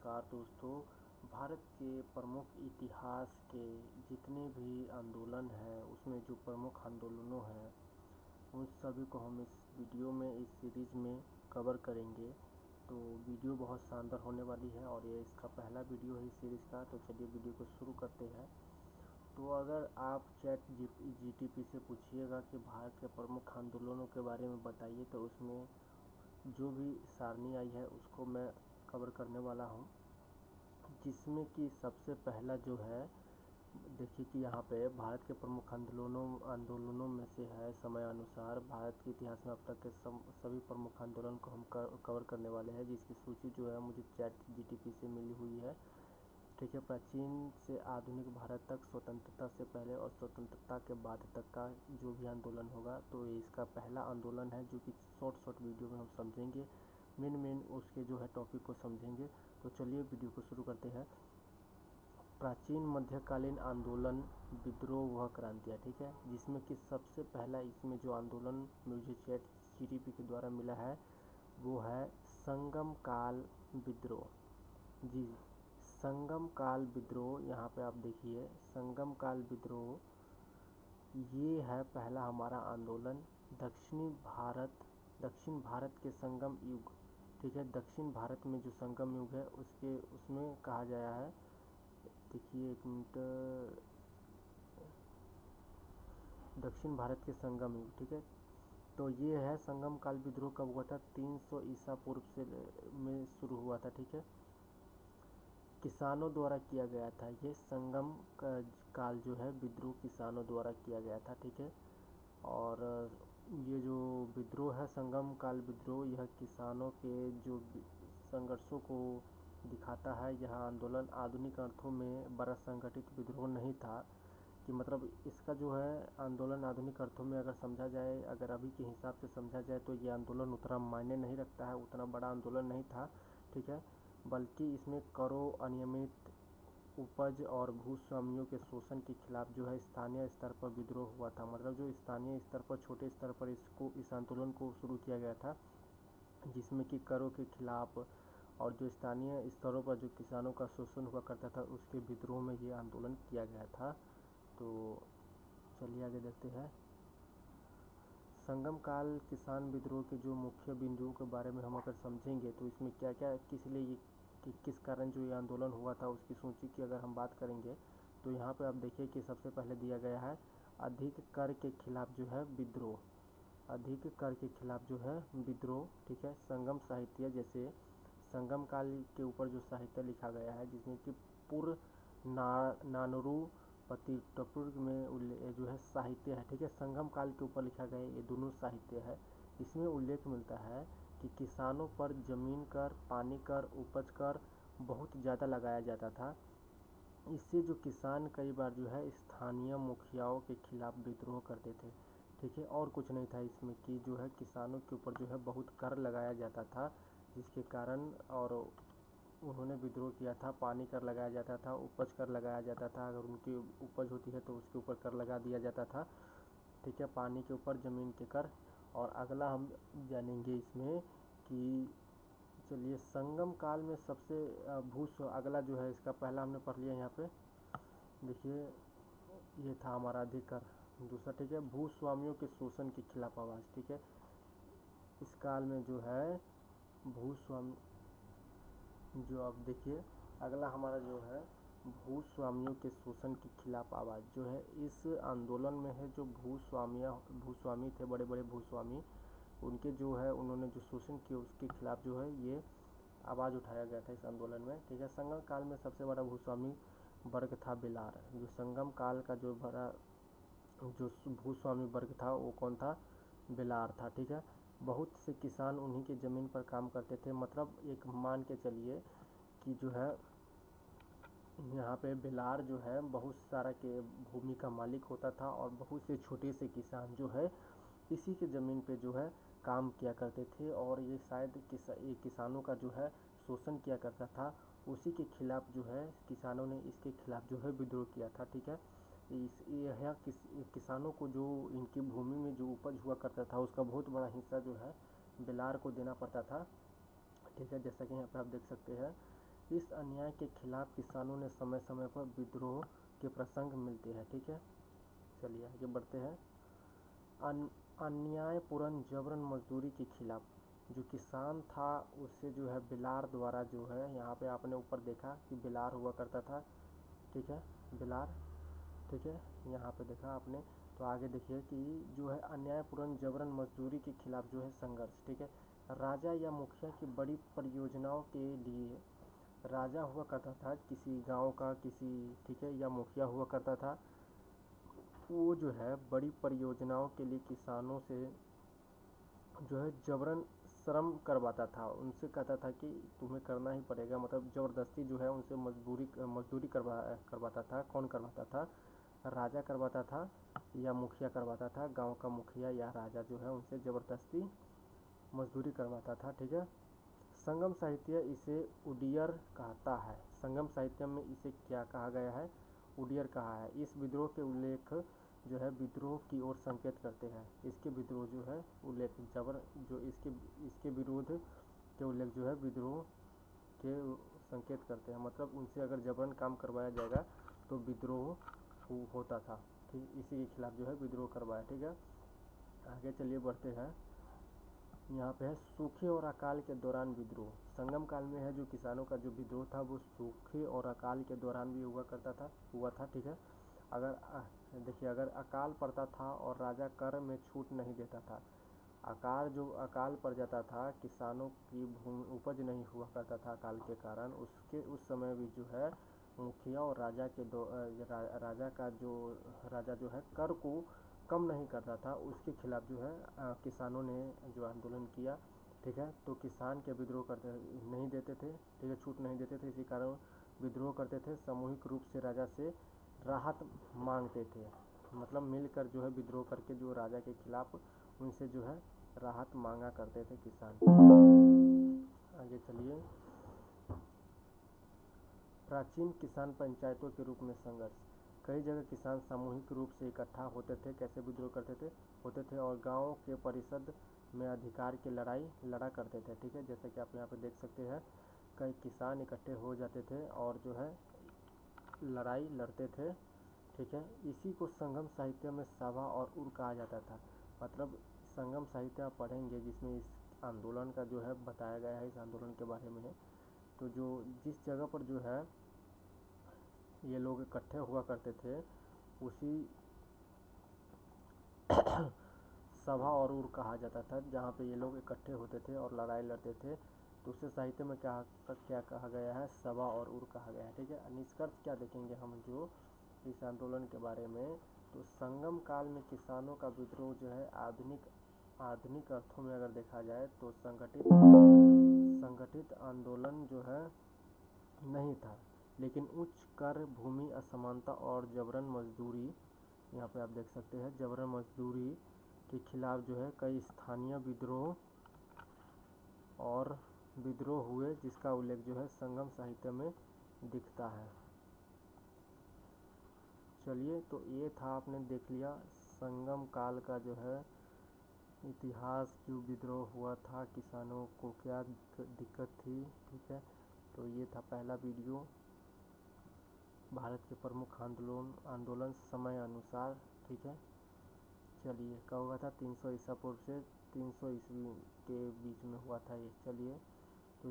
नमस्कार दोस्तों। भारत के प्रमुख इतिहास के जितने भी आंदोलन हैं उसमें जो प्रमुख आंदोलनों हैं उन सभी को हम इस वीडियो में इस सीरीज़ में कवर करेंगे। तो वीडियो बहुत शानदार होने वाली है और ये इसका पहला वीडियो है इस सीरीज़ का। तो चलिए वीडियो को शुरू करते हैं। तो अगर आप जीटीपी से पूछिएगा कि भारत के प्रमुख आंदोलनों के बारे में बताइए तो उसमें जो भी सारणी आई है उसको मैं कवर करने वाला हूँ, जिसमें कि सबसे पहला जो है देखिए कि यहाँ पे भारत के प्रमुख आंदोलनों में से है समय अनुसार भारत के इतिहास में अब तक के सभी प्रमुख आंदोलन को हम कवर करने वाले हैं, जिसकी सूची जो है मुझे चैट जीटीपी से मिली हुई है। ठीक है, प्राचीन से आधुनिक भारत तक, स्वतंत्रता से पहले और स्वतंत्रता के बाद तक का जो भी आंदोलन होगा तो ये इसका पहला आंदोलन है, जो कि शॉर्ट वीडियो में हम समझेंगे। मेन उसके जो है टॉपिक को समझेंगे। तो चलिए वीडियो को शुरू करते हैं। प्राचीन मध्यकालीन आंदोलन, विद्रोह व क्रांतियाँ। ठीक है, जिसमें कि सबसे पहला इसमें जो आंदोलन मुझे चैट जीटीपी के द्वारा मिला है वो है संगम काल विद्रोह। जी, संगम काल विद्रोह। यहाँ पे आप देखिए संगम काल विद्रोह, ये है पहला हमारा आंदोलन। दक्षिण भारत के संगम युग। ठीक है, दक्षिण भारत में जो संगम युग है उसमें कहा गया है। देखिए एक मिनट, दक्षिण भारत के संगम युग। ठीक है, तो ये है संगम काल विद्रोह कब हुआ था? 300 ईसा पूर्व से में शुरू हुआ था। ठीक है, किसानों द्वारा किया गया था। ये संगम काल जो है विद्रोह किसानों द्वारा किया गया था। ठीक है, और ये जो विद्रोह है संगम काल विद्रोह, यह किसानों के जो संघर्षों को दिखाता है। यह आंदोलन आधुनिक अर्थों में बड़ा संगठित विद्रोह नहीं था, कि मतलब इसका जो है आंदोलन आधुनिक अर्थों में अगर समझा जाए, अगर अभी के हिसाब से समझा जाए तो ये आंदोलन उतना मायने नहीं रखता है, उतना बड़ा आंदोलन नहीं था। ठीक है, बल्कि इसमें करों, अनियमित उपज और भूस्वामियों के शोषण के खिलाफ जो है स्थानीय स्तर पर विद्रोह हुआ था। मतलब जो स्थानीय स्तर पर, छोटे स्तर पर इस आंदोलन को शुरू किया गया था, जिसमें कि करों के खिलाफ और जो स्थानीय स्तरों पर जो किसानों का शोषण हुआ करता था उसके विद्रोह में ये आंदोलन किया गया था। तो चलिए आगे देखते हैं। संगम काल किसान विद्रोह के जो मुख्य बिंदुओं के बारे में हम अगर समझेंगे तो इसमें क्या क्या, किस लिए ये, किस कारण जो ये आंदोलन हुआ था उसकी सूची की अगर हम बात करेंगे तो यहाँ पे आप देखिए कि सबसे पहले दिया गया है अधिक कर के खिलाफ जो है विद्रोह। अधिक कर के खिलाफ जो है विद्रोह। ठीक है, संगम साहित्य, जैसे संगम काल के ऊपर जो साहित्य लिखा गया है, जिसमें कि पुर नानरू पतिटपुर में जो है साहित्य है। ठीक है, संगम काल के ऊपर लिखा गया ये दोनों साहित्य है। इसमें उल्लेख मिलता है कि किसानों पर जमीन कर, पानी कर, उपज कर बहुत ज़्यादा लगाया जाता था। इससे जो किसान कई बार जो है स्थानीय मुखियाओं के खिलाफ विद्रोह करते थे। ठीक है, और कुछ नहीं था इसमें कि जो है किसानों के ऊपर जो है बहुत कर लगाया जाता था, जिसके कारण और उन्होंने विद्रोह किया था। पानी कर लगाया जाता था, उपज कर लगाया जाता था। अगर उनकी उपज होती है तो उसके ऊपर कर लगा दिया जाता था। ठीक है, पानी के ऊपर ज़मीन के कर। और अगला हम जानेंगे इसमें कि चलिए संगम काल में सबसे अगला जो है इसका पहला हमने पढ़ लिया यहाँ पे। देखिए ये था हमारा अधिकार। दूसरा, ठीक है, भूस्वामियों के शोषण के खिलाफ आवाज़। ठीक है, इस काल में जो है भूस्वामी, जो अब देखिए अगला हमारा जो है भूस्वामियों के शोषण के खिलाफ आवाज़ जो है इस आंदोलन में है। जो भूस्वामी थे, बड़े बड़े भूस्वामी, उनके जो है उन्होंने जो शोषण किया उसके खिलाफ जो है ये आवाज़ उठाया गया था इस आंदोलन में। ठीक है, संगम काल में सबसे बड़ा भूस्वामी वर्ग था बेलार। जो संगम काल का जो बड़ा जो भूस्वामी वर्ग था वो कौन था? बेलार था। ठीक है, बहुत से किसान उन्हीं के ज़मीन पर काम करते थे। मतलब एक मान के चलिए कि जो है यहाँ पे बेलार जो है बहुत सारा के भूमि का मालिक होता था और बहुत से छोटे से किसान जो है इसी के ज़मीन पे जो है काम किया करते थे, और ये शायद ये किसानों का जो है शोषण किया करता था। उसी के खिलाफ जो है किसानों ने इसके खिलाफ जो है विद्रोह किया था। ठीक है, किसानों को जो इनकी भूमि में जो उपज हुआ करता था उसका बहुत बड़ा हिस्सा जो है बेलार को देना पड़ता था। ठीक है, जैसा कि यहाँ पे आप देख सकते हैं इस अन्याय के खिलाफ किसानों ने समय समय पर विद्रोह के प्रसंग मिलते हैं। ठीक है, चलिए आगे बढ़ते हैं। अन्यायपूर्ण जबरन मजदूरी के खिलाफ जो किसान था उसे जो है बिलार द्वारा जो है, यहाँ पे आपने ऊपर देखा कि बिलार हुआ करता था। ठीक है, बिलार। ठीक है, यहाँ पे देखा आपने। तो आगे देखिए कि जो है अन्यायपूर्ण जबरन मजदूरी के खिलाफ जो है संघर्ष। ठीक है, राजा या मुखिया की बड़ी परियोजनाओं के लिए राजा हुआ करता था किसी गांव का, किसी, ठीक है, या मुखिया हुआ करता था। वो जो है बड़ी परियोजनाओं के लिए किसानों से जो है जबरन श्रम करवाता था, उनसे कहता था कि तुम्हें करना ही पड़ेगा, मतलब ज़बरदस्ती जो है उनसे मजदूरी करवाता था। कौन करवाता था? राजा करवाता था या मुखिया करवाता था। गांव का मुखिया या राजा जो है उनसे ज़बरदस्ती मजदूरी करवाता था। ठीक है, संगम साहित्य इसे उडियर कहता है। संगम साहित्य में इसे क्या कहा गया है? उडियर कहा है। इस विद्रोह के उल्लेख जो है विद्रोह की ओर संकेत करते हैं। इसके विद्रोह जो है उल्लेख जबर जो इसके विरोध के उल्लेख जो है विद्रोह के संकेत करते हैं, मतलब उनसे अगर जबरन काम करवाया जाएगा तो विद्रोह होता था। ठीक, इसी के खिलाफ जो है विद्रोह करवाया। ठीक है, आगे चलिए बढ़ते हैं। यहाँ पे है सूखे और अकाल के दौरान विद्रोह। संगम काल में है जो किसानों का जो विद्रोह था वो सूखे और अकाल के दौरान भी हुआ था। ठीक है, देखिए अगर अकाल पड़ता था और राजा कर में छूट नहीं देता था, अकाल पड़ जाता था, किसानों की उपज नहीं हुआ करता था अकाल के कारण, उस समय भी जो है मुखिया और राजा जो है कर को कम नहीं करता था, उसके खिलाफ जो है किसानों ने जो आंदोलन किया। ठीक है, तो किसान के विद्रोह करते नहीं देते थे। ठीक है, छूट नहीं देते थे, इसी कारण विद्रोह करते थे। सामूहिक रूप से राजा से राहत मांगते थे, मतलब मिलकर जो है विद्रोह करके जो राजा के खिलाफ उनसे जो है राहत मांगा करते थे किसान। आगे चलिए। प्राचीन किसान पंचायतों के रूप में संघर्ष। कई जगह किसान सामूहिक रूप से इकट्ठा होते थे। कैसे विद्रोह होते थे और गांव के परिषद में अधिकार की लड़ाई लड़ा करते थे। ठीक है, जैसे कि आप यहाँ पे देख सकते हैं, कई किसान इकट्ठे हो जाते थे और जो है लड़ाई लड़ते थे। ठीक है, इसी को संगम साहित्य में सभा और उर कहा जाता था। मतलब संगम साहित्य आप पढ़ेंगे जिसमें इस आंदोलन का जो है बताया गया है, इस आंदोलन के बारे में है। तो जो जिस जगह पर जो है ये लोग इकट्ठे हुआ करते थे उसी सभा और उर कहा जाता था, जहाँ पे ये लोग इकट्ठे होते थे और लड़ाई लड़ते थे। तो उसे साहित्य में क्या कहा गया है? सभा और उर कहा गया है। ठीक है, निष्कर्ष क्या देखेंगे हम जो इस आंदोलन के बारे में, तो संगम काल में किसानों का विद्रोह जो है आधुनिक अर्थों में अगर देखा जाए तो संगठित आंदोलन जो है नहीं था, लेकिन उच्च कर, भूमि असमानता और जबरन मजदूरी, यहाँ पे आप देख सकते हैं जबरन मजदूरी के खिलाफ जो है कई स्थानीय विद्रोह हुए, जिसका उल्लेख जो है संगम साहित्य में दिखता है। चलिए, तो ये था, आपने देख लिया संगम काल का जो है इतिहास, क्यों विद्रोह हुआ था, किसानों को क्या दिक्कत थी। ठीक है, तो ये था पहला वीडियो, भारत के प्रमुख आंदोलन समय अनुसार। ठीक है, चलिए, कब हुआ था? 300 ईसा पूर्व से 300 ईस्वी के बीच में हुआ था ये। चलिए, तो